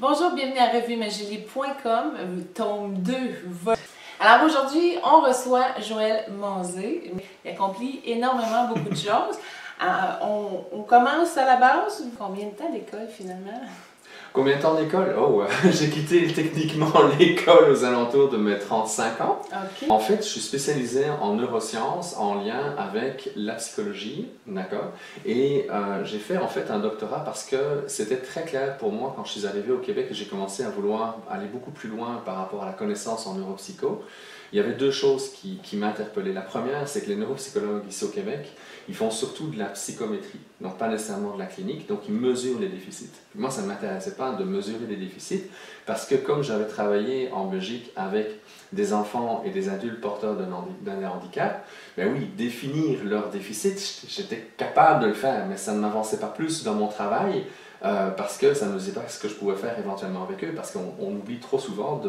Bonjour, bienvenue à revuemagilie.com, tome 2. Alors aujourd'hui, on reçoit Joël Manzé. Il accomplit énormément beaucoup de choses. On commence à la base. Combien de temps d'école finalement? Combien de temps d'école? Oh, j'ai quitté techniquement l'école aux alentours de mes 35 ans. Okay. En fait, je suis spécialisé en neurosciences en lien avec la psychologie, d'accord? Et j'ai fait en fait un doctorat parce que c'était très clair pour moi quand je suis arrivé au Québec et j'ai commencé à vouloir aller beaucoup plus loin par rapport à la connaissance en neuropsycho. Il y avait deux choses qui m'interpellaient. La première, c'est que les neuropsychologues ici au Québec, ils font surtout de la psychométrie, donc pas nécessairement de la clinique, donc ils mesurent les déficits. Puis moi, ça ne m'intéressait pas de mesurer les déficits, parce que comme j'avais travaillé en Belgique avec des enfants et des adultes porteurs d'un handicap, ben oui, définir leurs déficits, j'étais capable de le faire, mais ça ne m'avançait pas plus dans mon travail, parce que ça ne me disait pas ce que je pouvais faire éventuellement avec eux, parce qu'on oublie trop souvent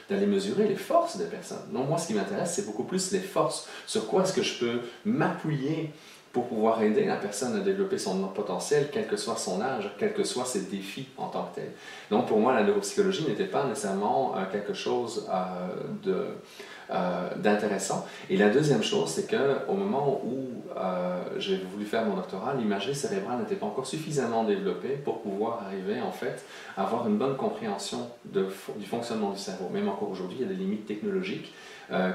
d'aller mesurer les forces des personnes. Donc moi, ce qui m'intéresse, c'est beaucoup plus les forces. Sur quoi est-ce que je peux m'appuyer pour pouvoir aider la personne à développer son potentiel, quel que soit son âge, quels que soient ses défis en tant que tel. Donc pour moi, la neuropsychologie n'était pas nécessairement quelque chose d'intéressant. Et la deuxième chose, c'est qu'au moment où j'ai voulu faire mon doctorat, l'imagerie cérébrale n'était pas encore suffisamment développée pour pouvoir arriver en fait à avoir une bonne compréhension du fonctionnement du cerveau. Même encore aujourd'hui, il y a des limites technologiques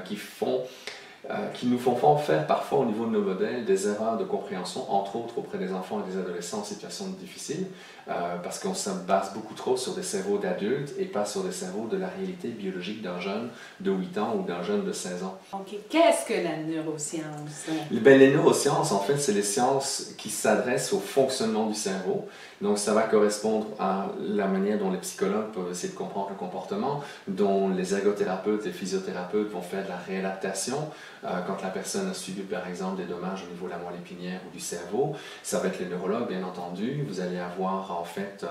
qui nous font faire parfois au niveau de nos modèles des erreurs de compréhension, entre autres auprès des enfants et des adolescents en situation difficile, parce qu'on se base beaucoup trop sur des cerveaux d'adultes et pas sur des cerveaux de la réalité biologique d'un jeune de 8 ans ou d'un jeune de 16 ans. Ok, qu'est-ce que la neuroscience? Ben, les neurosciences, en fait, c'est les sciences qui s'adressent au fonctionnement du cerveau. Donc, ça va correspondre à la manière dont les psychologues peuvent essayer de comprendre le comportement, dont les ergothérapeutes et physiothérapeutes vont faire de la réadaptation. Quand la personne a subi, par exemple, des dommages au niveau de la moelle épinière ou du cerveau, ça va être les neurologues, bien entendu. Vous allez avoir, en fait,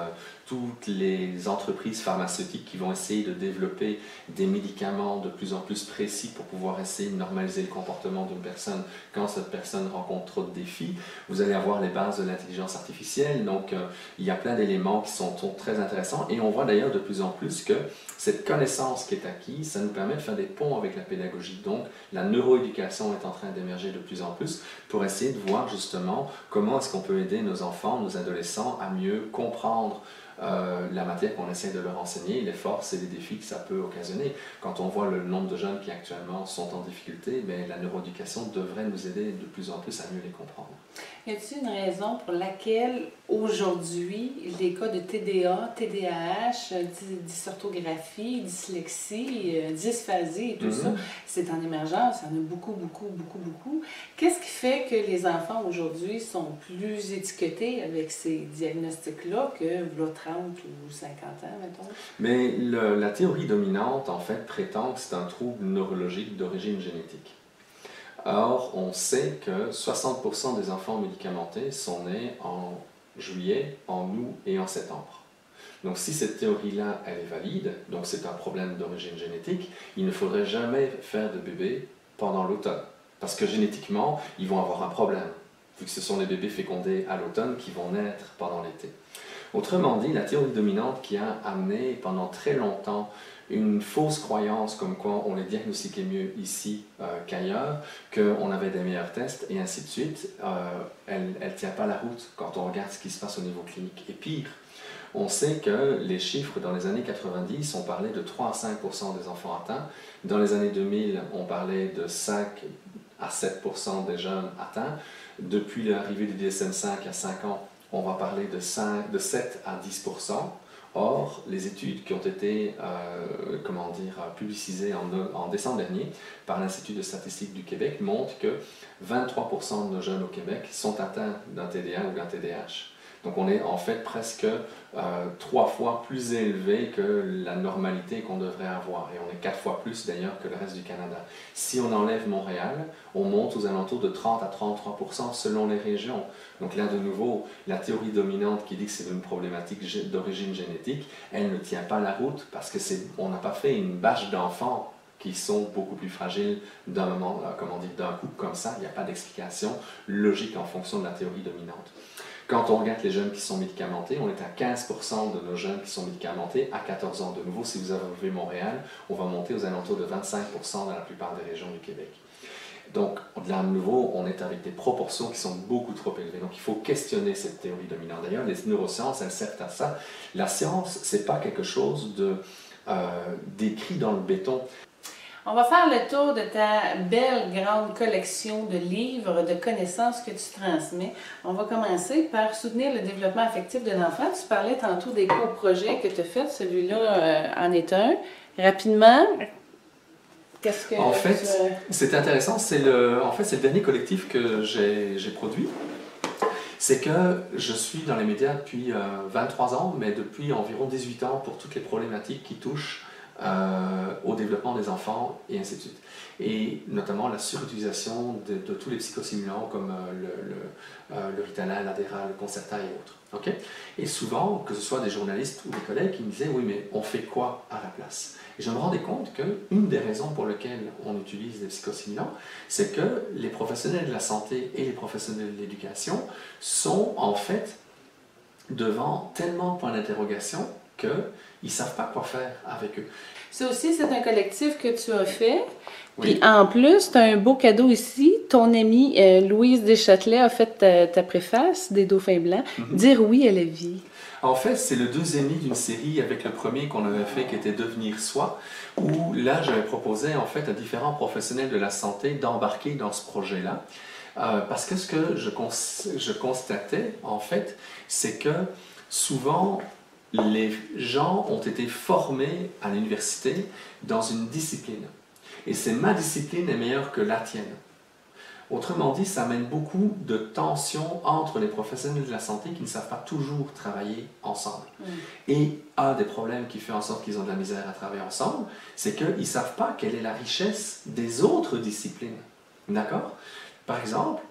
toutes les entreprises pharmaceutiques qui vont essayer de développer des médicaments de plus en plus précis pour pouvoir essayer de normaliser le comportement d'une personne quand cette personne rencontre trop de défis. Vous allez avoir les bases de l'intelligence artificielle, donc il y a plein d'éléments qui sont très intéressants et on voit d'ailleurs de plus en plus que cette connaissance qui est acquise, ça nous permet de faire des ponts avec la pédagogie. Donc la neuroéducation est en train d'émerger de plus en plus pour essayer de voir justement comment est-ce qu'on peut aider nos enfants, nos adolescents à mieux comprendre la matière qu'on essaie de leur enseigner, les forces et les défis que ça peut occasionner. Quand on voit le nombre de jeunes qui actuellement sont en difficulté, bien, la neuroéducation devrait nous aider de plus en plus à mieux les comprendre. Y a-t-il une raison pour laquelle aujourd'hui les cas de TDA, TDAH, dysorthographie, dyslexie, dysphasie et tout ça, c'est en émergence, il y en a beaucoup. Qu'est-ce qui fait que les enfants aujourd'hui sont plus étiquetés avec ces diagnostics-là que v'là 30 ou 50 ans, mettons? Mais la théorie dominante, en fait, prétend que c'est un trouble neurologique d'origine génétique. Or, on sait que 60% des enfants médicamentés sont nés en juillet, en août et en septembre. Donc si cette théorie-là, elle est valide, donc c'est un problème d'origine génétique, il ne faudrait jamais faire de bébés pendant l'automne. Parce que génétiquement, ils vont avoir un problème, vu que ce sont les bébés fécondés à l'automne qui vont naître pendant l'été. Autrement dit, la théorie dominante qui a amené pendant très longtemps une fausse croyance comme quoi on les diagnostiquait mieux ici qu'ailleurs, qu'on avait des meilleurs tests et ainsi de suite, elle ne tient pas la route quand on regarde ce qui se passe au niveau clinique. Et pire, on sait que les chiffres dans les années 90, on parlait de 3 à 5% des enfants atteints. Dans les années 2000, on parlait de 5 à 7% des jeunes atteints. Depuis l'arrivée du DSM-5 à 5 ans, on va parler de 7 à 10%. Or, les études qui ont été publicisées en décembre dernier par l'Institut de statistique du Québec montrent que 23% de nos jeunes au Québec sont atteints d'un TDA ou d'un TDAH. Donc on est en fait presque 3 fois plus élevé que la normalité qu'on devrait avoir. Et on est 4 fois plus d'ailleurs que le reste du Canada. Si on enlève Montréal, on monte aux alentours de 30 à 33% selon les régions. Donc là de nouveau, la théorie dominante qui dit que c'est une problématique d'origine génétique, elle ne tient pas la route parce qu'on n'a pas fait une bâche d'enfants qui sont beaucoup plus fragiles d'un coup comme ça. Il n'y a pas d'explication logique en fonction de la théorie dominante. Quand on regarde les jeunes qui sont médicamentés, on est à 15% de nos jeunes qui sont médicamentés à 14 ans. De nouveau, si vous avez Montréal, on va monter aux alentours de 25% dans la plupart des régions du Québec. Donc, là, à nouveau, on est avec des proportions qui sont beaucoup trop élevées. Donc, il faut questionner cette théorie dominante. D'ailleurs, les neurosciences, elles servent à ça. La science, ce n'est pas quelque chose d'écrit dans le béton. On va faire le tour de ta belle grande collection de livres, de connaissances que tu transmets. On va commencer par soutenir le développement affectif de l'enfant. Tu parlais tantôt des co-projets que tu as faits. Celui-là en est un. Rapidement, qu'est-ce que en fait, c'est intéressant. C'est le dernier collectif que j'ai produit. C'est que je suis dans les médias depuis 23 ans, mais depuis environ 18 ans pour toutes les problématiques qui touchent au développement des enfants et ainsi de suite. Et notamment la surutilisation de tous les psychostimulants comme le Ritalin, l'Adderall, le Concerta et autres. Okay? Et souvent, que ce soit des journalistes ou des collègues qui me disaient « Oui, mais on fait quoi à la place ?» Et je me rendais compte qu'une des raisons pour lesquelles on utilise des psychostimulants, c'est que les professionnels de la santé et les professionnels de l'éducation sont en fait devant tellement de points d'interrogation qu'ils ne savent pas quoi faire avec eux. Ça aussi, c'est un collectif que tu as fait. Oui. Puis en plus, tu as un beau cadeau ici. Ton amie Louise Deschâtelet a fait ta préface des Dauphins Blancs. Dire oui à la vie. En fait, c'est le deuxième d'une série avec le premier qu'on avait fait qui était Devenir soi, où là, j'avais proposé en fait à différents professionnels de la santé d'embarquer dans ce projet-là. Parce que ce que je constatais, en fait, c'est que souvent, les gens ont été formés à l'université dans une discipline. Et c'est ma discipline est meilleure que la tienne. Autrement dit, ça amène beaucoup de tensions entre les professionnels de la santé qui ne savent pas toujours travailler ensemble. Et un des problèmes qui fait en sorte qu'ils ont de la misère à travailler ensemble, c'est qu'ils ne savent pas quelle est la richesse des autres disciplines. D'accord? Par exemple,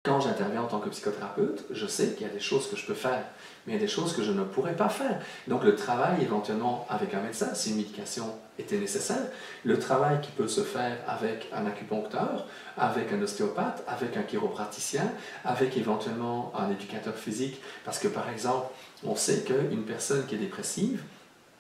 quand j'interviens en tant que psychothérapeute, je sais qu'il y a des choses que je peux faire, mais il y a des choses que je ne pourrais pas faire. Donc le travail éventuellement avec un médecin, si une médication était nécessaire, le travail qui peut se faire avec un acupuncteur, avec un ostéopathe, avec un chiropraticien, avec éventuellement un éducateur physique, parce que par exemple, on sait qu'une personne qui est dépressive,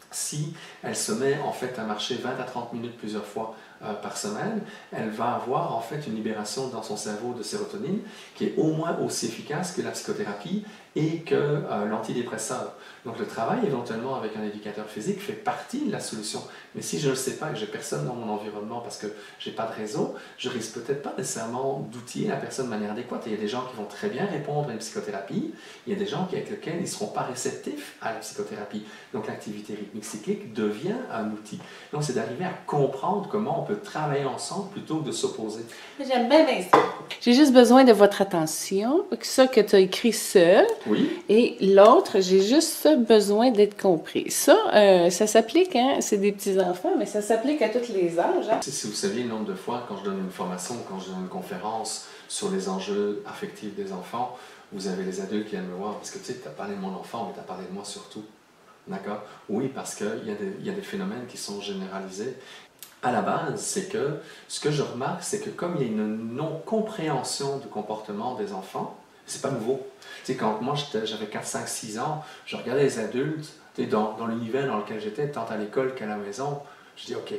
si elle se met en fait à marcher 20 à 30 minutes plusieurs fois par semaine, elle va avoir en fait une libération dans son cerveau de sérotonine qui est au moins aussi efficace que la psychothérapie et que l'antidépresseur. Donc le travail éventuellement avec un éducateur physique fait partie de la solution. Mais si je ne le sais pas et que j'ai personne dans mon environnement parce que j'ai pas de réseau, je risque peut-être pas nécessairement d'outiller la personne de manière adéquate. Et il y a des gens qui vont très bien répondre à une psychothérapie, il y a des gens avec lesquels ils ne seront pas réceptifs à la psychothérapie. Donc l'activité rythmique cyclique devient un outil. Donc c'est d'arriver à comprendre comment on peut travailler ensemble plutôt que de s'opposer. J'aime bien ça. J'ai juste besoin de votre attention, ça que tu as écrit seul. Oui. Et l'autre, j'ai juste besoin d'être compris. Ça s'applique, hein? C'est des petits-enfants, mais ça s'applique à tous les âges. Hein? Si vous saviez le nombre de fois, quand je donne une formation, quand je donne une conférence sur les enjeux affectifs des enfants, vous avez les adultes qui viennent me voir, parce que tu sais, tu as parlé de mon enfant, mais tu as parlé de moi surtout. D'accord? Oui, parce qu'il y a des phénomènes qui sont généralisés. À la base, c'est que ce que je remarque, c'est que comme il y a une non-compréhension du comportement des enfants, c'est pas nouveau. Tu sais, quand moi j'avais 4, 5, 6 ans, je regardais les adultes, tu sais, dans l'univers dans lequel j'étais, tant à l'école qu'à la maison, je dis ok,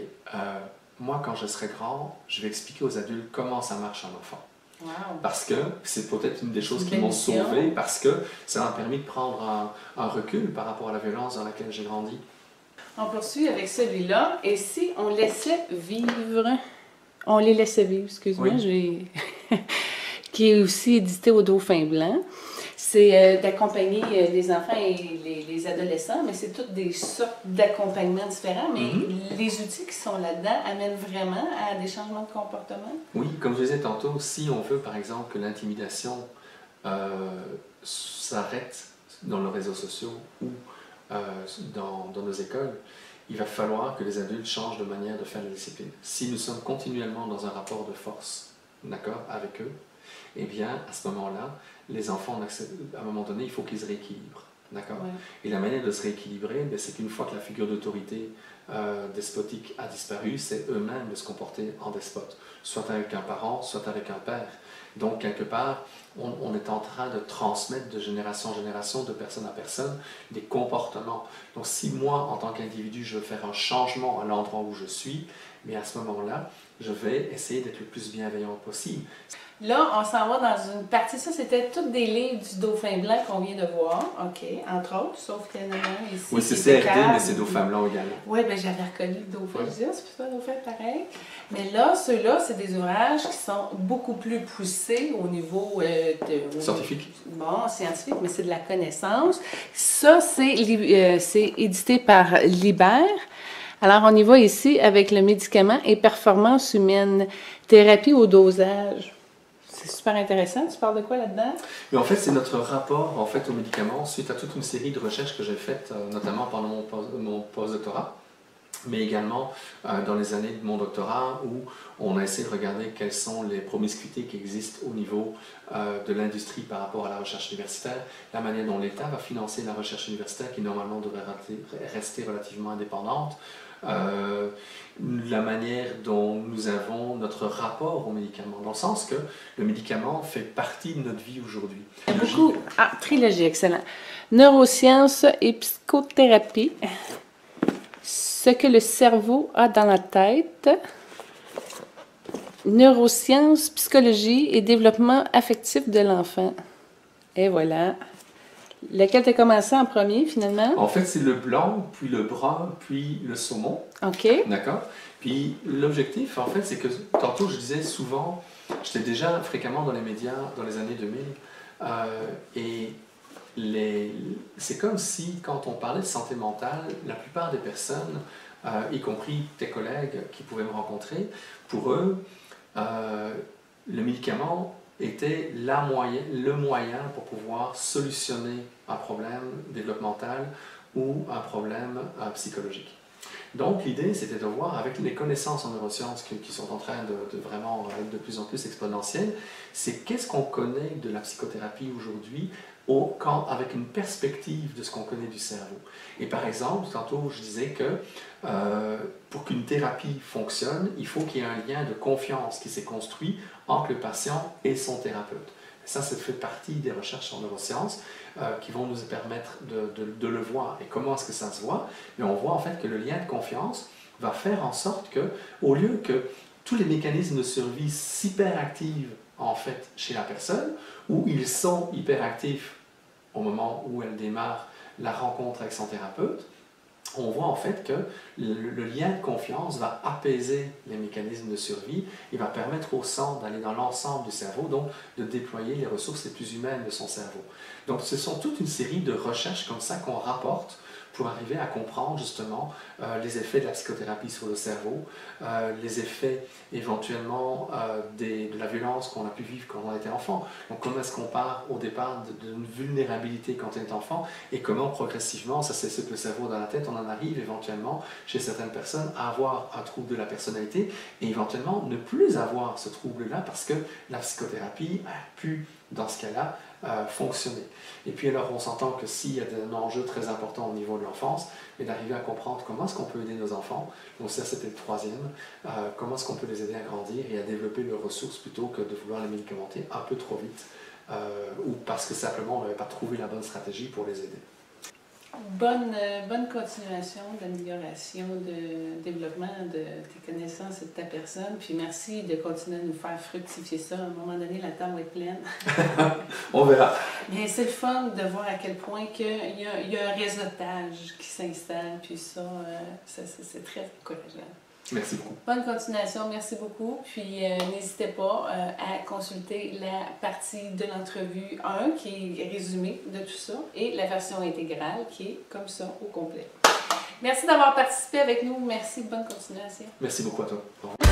moi quand je serai grand, je vais expliquer aux adultes comment ça marche un enfant. Wow. Parce que c'est peut-être une des choses qui m'ont sauvé, parce que ça m'a permis de prendre un recul par rapport à la violence dans laquelle j'ai grandi. On poursuit avec celui-là. Et si on laissait vivre, on les laissait vivre, excuse-moi, oui. qui est aussi édité au Dauphin Blanc. C'est d'accompagner les enfants et les adolescents, mais c'est toutes des sortes d'accompagnements différents. Mais les outils qui sont là-dedans amènent vraiment à des changements de comportement? Oui, comme je disais tantôt, si on veut par exemple que l'intimidation s'arrête dans nos réseaux sociaux ou dans nos écoles, il va falloir que les adultes changent de manière de faire la discipline. Si nous sommes continuellement dans un rapport de force, d'accord, avec eux, eh bien, à ce moment-là, les enfants, à un moment donné, il faut qu'ils se rééquilibrent. D'accord? Ouais. Et la manière de se rééquilibrer, ben, c'est qu'une fois que la figure d'autorité despotique a disparu, c'est eux-mêmes de se comporter en despote, soit avec un parent, soit avec un père. Donc, quelque part, on est en train de transmettre de génération en génération, de personne à personne, des comportements. Donc, si moi, en tant qu'individu, je veux faire un changement à l'endroit où je suis, mais à ce moment-là, je vais essayer d'être le plus bienveillant possible. Là, on s'en va dans une partie, ça c'était toutes des livres du Dauphin Blanc qu'on vient de voir, OK, entre autres, sauf qu'il y en a un ici. Oui, c'est CRD, mais c'est Dauphin Blanc également. Oui, bien j'avais reconnu le Dauphin, Oui. je disais, c'est pas un Dauphin pareil. Mais là, ceux-là, c'est des ouvrages qui sont beaucoup plus poussés au niveau Scientifique. Bon, scientifique, mais c'est de la connaissance. Ça, c'est édité par Libère. Alors, on y va ici avec le médicament et performance humaine, thérapie au dosage. C'est super intéressant. Tu parles de quoi là-dedans? Mais en fait, c'est notre rapport en fait, aux médicaments suite à toute une série de recherches que j'ai faites, notamment pendant mon postdoctorat, mais également dans les années de mon doctorat où on a essayé de regarder quelles sont les promiscuités qui existent au niveau de l'industrie par rapport à la recherche universitaire, la manière dont l'État va financer la recherche universitaire qui normalement devrait rester relativement indépendante, la manière dont nous avons notre rapport aux médicaments, dans le sens que le médicament fait partie de notre vie aujourd'hui. Il y a beaucoup. Ah, trilogie, excellent. Neurosciences et psychothérapie. Ce que le cerveau a dans la tête. Neurosciences, psychologie et développement affectif de l'enfant. Et voilà. Lequel tu as commencé en premier, finalement? En fait, c'est le blanc, puis le brun, puis le saumon. OK. D'accord? Puis l'objectif, en fait, c'est que tantôt, je disais souvent, j'étais déjà fréquemment dans les médias dans les années 2000, et c'est comme si, quand on parlait de santé mentale, la plupart des personnes, y compris tes collègues qui pouvaient me rencontrer, pour eux, le médicament était le moyen pour pouvoir solutionner un problème développemental ou un problème psychologique. Donc l'idée, c'était de voir, avec les connaissances en neurosciences qui sont en train de vraiment être de plus en plus exponentielles, c'est qu'est-ce qu'on connaît de la psychothérapie aujourd'hui avec une perspective de ce qu'on connaît du cerveau. Et par exemple, tantôt je disais que pour qu'une thérapie fonctionne, il faut qu'il y ait un lien de confiance qui s'est construit entre le patient et son thérapeute. Ça fait partie des recherches en neurosciences qui vont nous permettre de le voir. Et comment est-ce que ça se voit? Et on voit en fait que le lien de confiance va faire en sorte que, au lieu que tous les mécanismes de survie s'hyperactivent en fait chez la personne, où ils sont hyperactifs au moment où elle démarre la rencontre avec son thérapeute, on voit en fait que le lien de confiance va apaiser les mécanismes de survie et va permettre au sang d'aller dans l'ensemble du cerveau, donc de déployer les ressources les plus humaines de son cerveau. Donc ce sont toute une série de recherches comme ça qu'on rapporte pour arriver à comprendre justement les effets de la psychothérapie sur le cerveau, les effets éventuellement de la violence qu'on a pu vivre quand on était enfant. Donc comment est-ce qu'on part au départ d'une vulnérabilité quand on est enfant et comment progressivement, ça c'est ce que le cerveau dans la tête, on en arrive éventuellement chez certaines personnes à avoir un trouble de la personnalité et éventuellement ne plus avoir ce trouble-là parce que la psychothérapie a pu, dans ce cas-là, fonctionner. Et puis alors on s'entend que s'il y a un enjeu très important au niveau de l'enfance, mais d'arriver à comprendre comment est-ce qu'on peut aider nos enfants, donc ça c'était le troisième, comment est-ce qu'on peut les aider à grandir et à développer leurs ressources plutôt que de vouloir les médicamenter un peu trop vite ou parce que simplement on n'avait pas trouvé la bonne stratégie pour les aider. Bonne continuation d'amélioration, de développement de tes connaissances et de ta personne. Puis merci de continuer à nous faire fructifier ça. À un moment donné, la table va être pleine. On verra. Mais c'est le fun de voir à quel point il y a un réseautage qui s'installe. Puis ça c'est très encourageant. Merci beaucoup. Bonne continuation, merci beaucoup. Puis n'hésitez pas à consulter la partie de l'entrevue 1 qui est résumée de tout ça et la version intégrale qui est comme ça au complet. Merci d'avoir participé avec nous. Merci, bonne continuation. Merci beaucoup à toi. Au revoir.